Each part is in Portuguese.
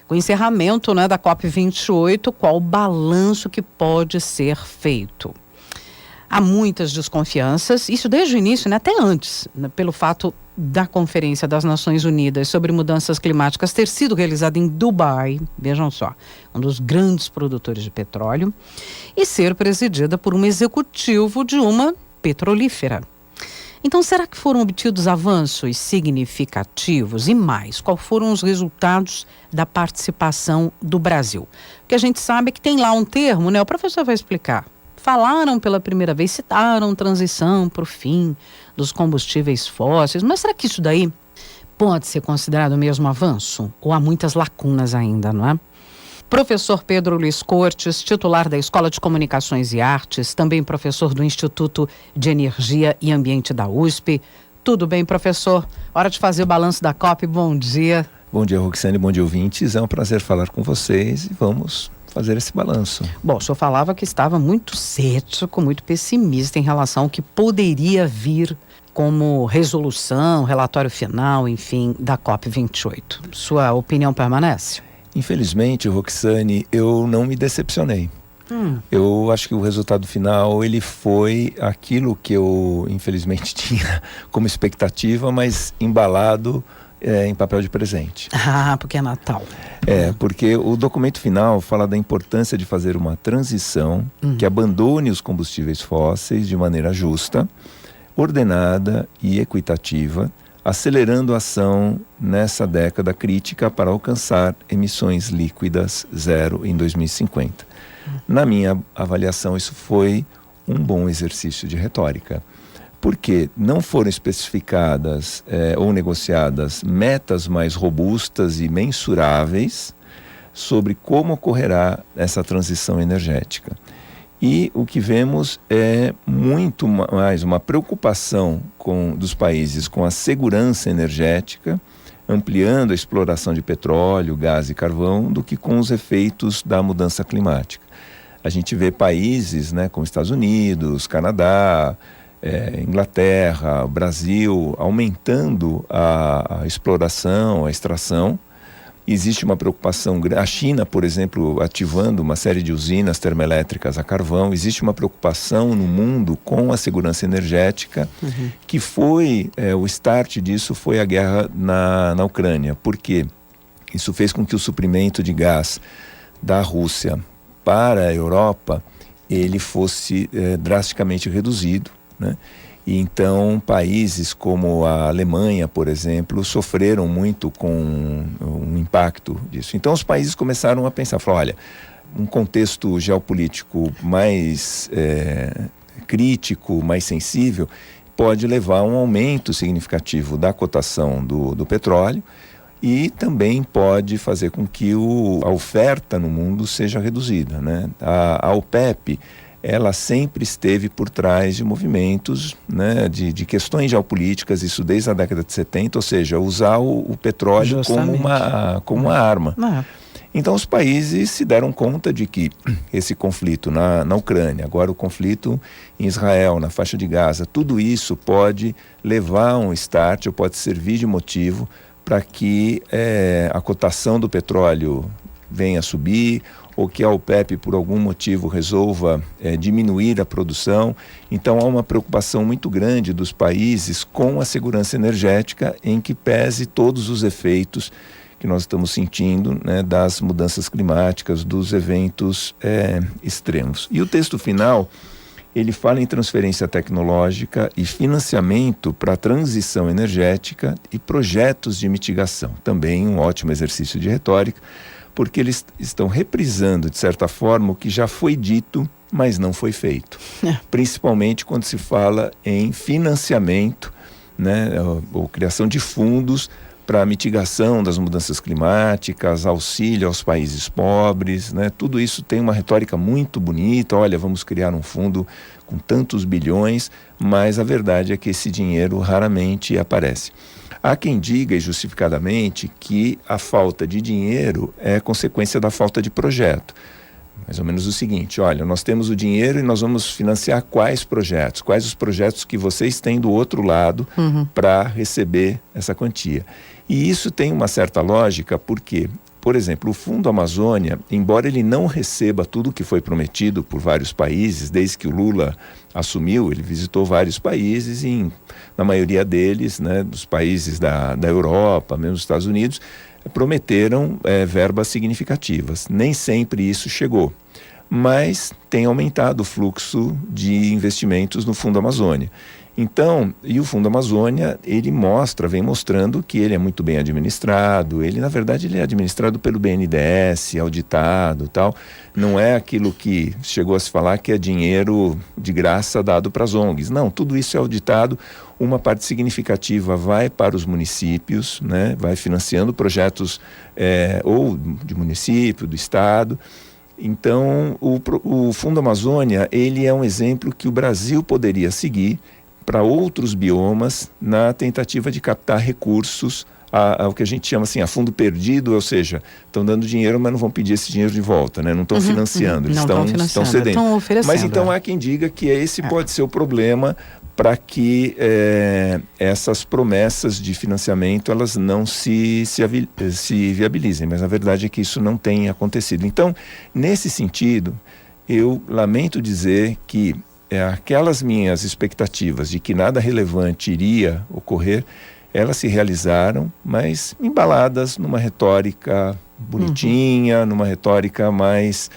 Com o encerramento, né, da COP28, qual o balanço que pode ser feito? Há muitas desconfianças, isso desde o início, né, até antes, né, pelo fato da Conferência das Nações Unidas sobre Mudanças Climáticas ter sido realizada em Dubai, vejam só, um dos grandes produtores de petróleo, e ser presidida por um executivo de uma petrolífera. Então, será que foram obtidos avanços significativos? E mais, quais foram os resultados da participação do Brasil? Porque a gente sabe que tem lá um termo, né? O professor vai explicar. Falaram pela primeira vez, citaram transição para o fim dos combustíveis fósseis, mas será que isso daí pode ser considerado mesmo avanço? Ou há muitas lacunas ainda, não é? Professor Pedro Luiz Cortes, titular da Escola de Comunicações e Artes, também professor do Instituto de Energia e Ambiente da USP. Tudo bem, professor? Hora de fazer o balanço da COP, bom dia. Bom dia, Roxane, bom dia, ouvintes. É um prazer falar com vocês e vamos fazer esse balanço. Bom, o senhor falava que estava muito cético, muito pessimista em relação ao que poderia vir como resolução, relatório final, enfim, da COP28. Sua opinião permanece? Infelizmente, Roxane, eu não me decepcionei. Eu acho que o resultado final, ele foi aquilo que eu, infelizmente, tinha como expectativa, mas embalado em papel de presente. Ah, porque é Natal. Porque o documento final fala da importância de fazer uma transição que abandone os combustíveis fósseis de maneira justa, ordenada e equitativa, acelerando a ação nessa década crítica para alcançar emissões líquidas zero em 2050. Na minha avaliação, isso foi um bom exercício de retórica, porque não foram especificadas ou negociadas metas mais robustas e mensuráveis sobre como ocorrerá essa transição energética. E o que vemos é muito mais uma preocupação dos países com a segurança energética, ampliando a exploração de petróleo, gás e carvão, do que com os efeitos da mudança climática. A gente vê países, né, como Estados Unidos, Canadá, Inglaterra, Brasil, aumentando a exploração, a extração. Existe uma preocupação, a China, por exemplo, ativando uma série de usinas termoelétricas a carvão. Existe uma preocupação no mundo com a segurança energética, que foi, o start disso foi a guerra na Ucrânia. Por quê? Isso fez com que o suprimento de gás da Rússia para a Europa, ele fosse drasticamente reduzido, né? E então países como a Alemanha, por exemplo, sofreram muito com o impacto disso. Então os países começaram a pensar, falaram, olha, um contexto geopolítico mais crítico, mais sensível, pode levar a um aumento significativo da cotação do petróleo e também pode fazer com que a oferta no mundo seja reduzida, né? A OPEP, ela sempre esteve por trás de movimentos, né, de questões geopolíticas, isso desde a década de 70, ou seja, usar o petróleo como uma arma. Então os países se deram conta de que esse conflito na Ucrânia, agora o conflito em Israel, na faixa de Gaza, tudo isso pode levar a um start, ou pode servir de motivo para que a cotação do petróleo venha a subir, ou que a OPEP, por algum motivo, resolva diminuir a produção. Então, há uma preocupação muito grande dos países com a segurança energética, em que pese todos os efeitos que nós estamos sentindo, né, das mudanças climáticas, dos eventos extremos. E o texto final, ele fala em transferência tecnológica e financiamento para a transição energética e projetos de mitigação. Também um ótimo exercício de retórica, porque eles estão reprisando, de certa forma, o que já foi dito, mas não foi feito. Principalmente quando se fala em financiamento, né, ou criação de fundos para a mitigação das mudanças climáticas, auxílio aos países pobres, né? Tudo isso tem uma retórica muito bonita, olha, vamos criar um fundo com tantos bilhões, mas a verdade é que esse dinheiro raramente aparece. Há quem diga, e justificadamente, que a falta de dinheiro é consequência da falta de projeto. Mais ou menos o seguinte, olha, nós temos o dinheiro e nós vamos financiar quais projetos? Quais os projetos que vocês têm do outro lado para receber essa quantia? E isso tem uma certa lógica, porque por exemplo, o Fundo Amazônia, embora ele não receba tudo que foi prometido por vários países, desde que o Lula assumiu, ele visitou vários países e na maioria deles, né, dos países da Europa, mesmo os Estados Unidos, prometeram verbas significativas. Nem sempre isso chegou, mas tem aumentado o fluxo de investimentos no Fundo Amazônia. Então, e o Fundo Amazônia, ele vem mostrando que ele é muito bem administrado, na verdade, ele é administrado pelo BNDES, auditado, tal. Não é aquilo que chegou a se falar que é dinheiro de graça dado para as ONGs. Não, tudo isso é auditado. Uma parte significativa vai para os municípios, né? Vai financiando projetos ou de município, do estado. Então, o Fundo Amazônia, ele é um exemplo que o Brasil poderia seguir para outros biomas na tentativa de captar recursos ao que a gente chama assim, a fundo perdido, ou seja, estão dando dinheiro, mas não vão pedir esse dinheiro de volta, né? Não estão financiando, eles estão cedendo. Estão oferecendo. Mas então há quem diga que esse pode ser o problema para que essas promessas de financiamento elas não se viabilizem, mas a verdade é que isso não tem acontecido. Então, nesse sentido, eu lamento dizer que aquelas minhas expectativas de que nada relevante iria ocorrer, elas se realizaram, mas embaladas numa retórica bonitinha, numa retórica mais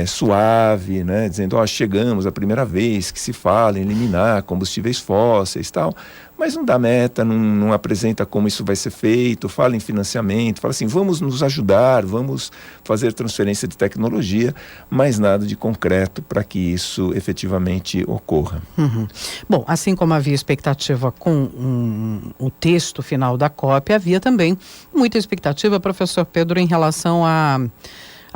suave, né? Dizendo, chegamos a primeira vez que se fala em eliminar combustíveis fósseis e tal, mas não dá meta, não apresenta como isso vai ser feito, fala em financiamento, fala assim, vamos nos ajudar, vamos fazer transferência de tecnologia, mas nada de concreto para que isso efetivamente ocorra. Bom, assim como havia expectativa com o texto final da COP, havia também muita expectativa, professor Pedro, em relação à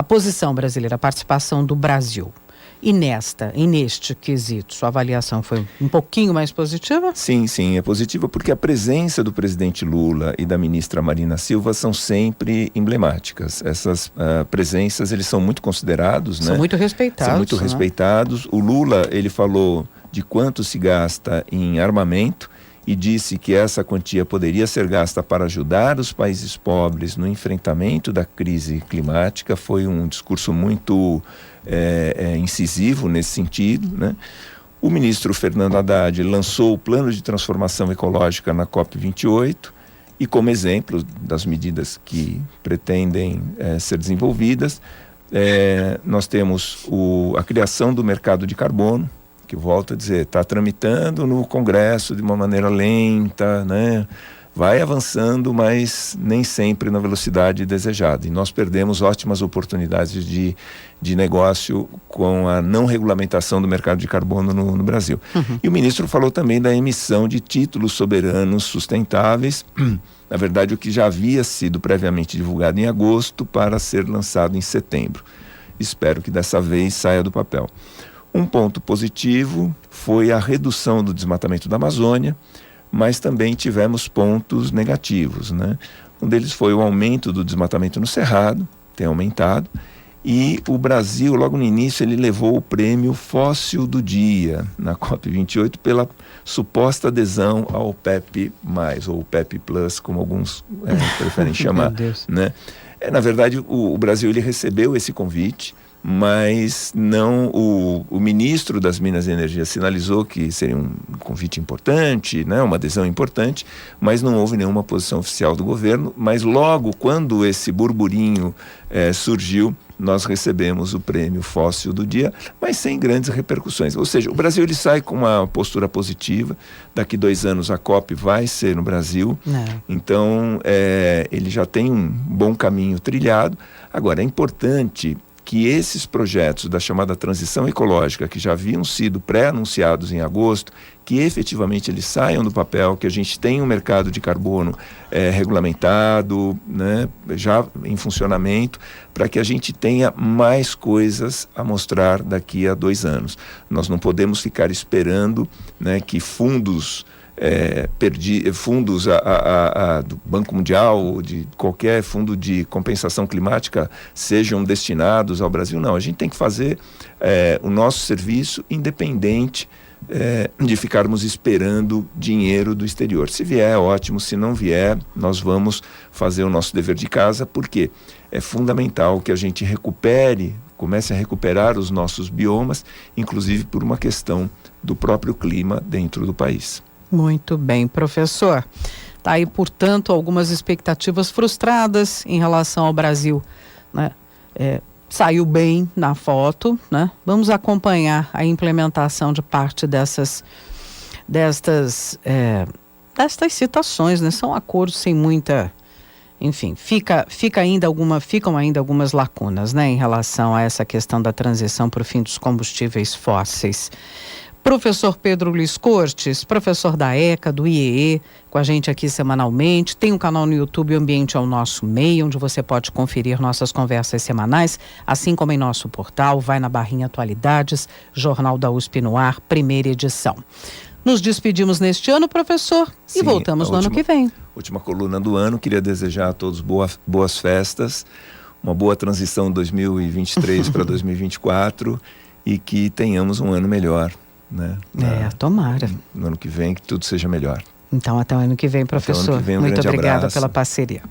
posição brasileira, a participação do Brasil. E neste quesito, sua avaliação foi um pouquinho mais positiva? Sim, é positiva porque a presença do presidente Lula e da ministra Marina Silva são sempre emblemáticas. Essas presenças, eles são muito considerados, são muito respeitados. São muito respeitados. O Lula, ele falou de quanto se gasta em armamento e disse que essa quantia poderia ser gasta para ajudar os países pobres no enfrentamento da crise climática. Foi um discurso muito incisivo nesse sentido, né? O ministro Fernando Haddad lançou o plano de transformação ecológica na COP28 e, como exemplo das medidas que pretendem ser desenvolvidas, nós temos a criação do mercado de carbono, que volto a dizer, está tramitando no Congresso de uma maneira lenta, né? Vai avançando, mas nem sempre na velocidade desejada. E nós perdemos ótimas oportunidades de negócio com a não regulamentação do mercado de carbono no Brasil. E o ministro falou também da emissão de títulos soberanos sustentáveis, na verdade o que já havia sido previamente divulgado em agosto para ser lançado em setembro. Espero que dessa vez saia do papel. Um ponto positivo foi a redução do desmatamento da Amazônia, mas também tivemos pontos negativos, né? Um deles foi o aumento do desmatamento no Cerrado, tem aumentado, e o Brasil, logo no início, ele levou o prêmio Fóssil do Dia na COP28 pela suposta adesão ao PEP+, ou PEP Plus, como alguns preferem chamar, né? Na verdade, o Brasil ele recebeu esse convite, mas não o ministro das Minas e Energia sinalizou que seria um convite importante, né, uma adesão importante, mas não houve nenhuma posição oficial do governo. Mas logo quando esse burburinho surgiu, nós recebemos o prêmio Fóssil do Dia, mas sem grandes repercussões. Ou seja, o Brasil ele sai com uma postura positiva. Daqui 2 anos a COP vai ser no Brasil, então ele já tem um bom caminho trilhado. Agora, é importante que esses projetos da chamada transição ecológica, que já haviam sido pré-anunciados em agosto, que efetivamente eles saiam do papel, que a gente tenha um mercado de carbono regulamentado, né, já em funcionamento, para que a gente tenha mais coisas a mostrar daqui a 2 anos. Nós não podemos ficar esperando, né, que fundos do Banco Mundial ou de qualquer fundo de compensação climática sejam destinados ao Brasil. Não, a gente tem que fazer o nosso serviço independente de ficarmos esperando dinheiro do exterior. Se vier, ótimo. Se não vier, nós vamos fazer o nosso dever de casa, porque é fundamental que a gente comece a recuperar os nossos biomas, inclusive por uma questão do próprio clima dentro do país. Muito bem, professor. Tá aí, portanto, algumas expectativas frustradas em relação ao Brasil, né? Saiu bem na foto, né? Vamos acompanhar a implementação de parte destas citações, né? São acordos sem muita, enfim, ficam ainda algumas lacunas, né, em relação a essa questão da transição para o fim dos combustíveis fósseis. Professor Pedro Luiz Cortes, professor da ECA, do IEE, com a gente aqui semanalmente. Tem um canal no YouTube, Ambiente ao Nosso Meio, onde você pode conferir nossas conversas semanais, assim como em nosso portal. Vai na barrinha Atualidades, Jornal da USP no Ar, primeira edição. Nos despedimos neste ano, professor, e voltamos no ano que vem. Última coluna do ano, queria desejar a todos boas festas, uma boa transição de 2023 para 2024 e que tenhamos um ano melhor. Né? Tomara. No ano que vem, que tudo seja melhor. Então, até o ano que vem, professor. Até o ano que vem, muito obrigada abraço. pela parceria.